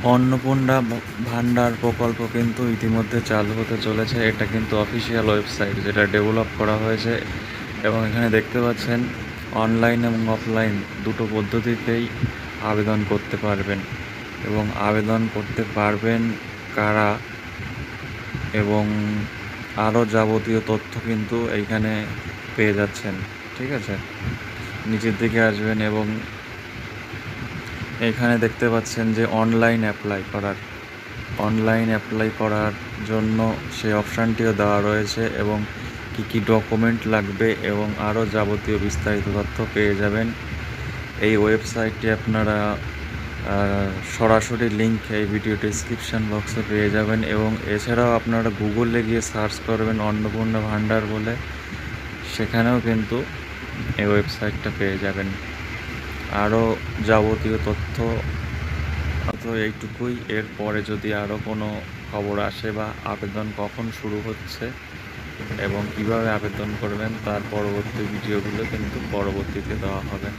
অন্নপূর্ণা ভান্ডার প্রকল্প কিন্তু ইতিমধ্যে চালু হতে চলেছে। এটা কিন্তু অফিসিয়াল ওয়েবসাইট যেটা ডেভেলপ করা হয়েছে, এবং এখানে দেখতে পাচ্ছেন অনলাইন এবং অফলাইন দুটো পদ্ধতিতেই আবেদন করতে পারবেন। এবং আবেদন করতে পারবেন কারা এবং আরও যাবতীয় তথ্য কিন্তু এইখানে পেয়ে যাচ্ছেন। ঠিক আছে, নিচের দিকে আসবেন এবং এখানে দেখতে পাচ্ছেন যে অনলাইন অ্যাপ্লাই করার জন্য সেই অপশানটিও দেওয়া রয়েছে, এবং কী কী ডকুমেন্ট লাগবে এবং আরও যাবতীয় বিস্তারিত তথ্য পেয়ে যাবেন। এই ওয়েবসাইটটি আপনারা সরাসরি লিঙ্ক এই ভিডিও ডেসক্রিপশান বক্সে পেয়ে যাবেন, এবং এছাড়াও আপনারা গুগলে গিয়ে সার্চ করবেন অন্নপূর্ণা ভান্ডার বলে, সেখানেও কিন্তু এই ওয়েবসাইটটা পেয়ে যাবেন। আরও যাবতীয় তথ্য তো এইটুকুই। এরপরে যদি আরও কোনো খবর আসে বা আবেদন কখন শুরু হচ্ছে এবং কিভাবে আবেদন করবেন তার পরবর্তী ভিডিওগুলো কিন্তু পরবর্তীতে দেওয়া হবে।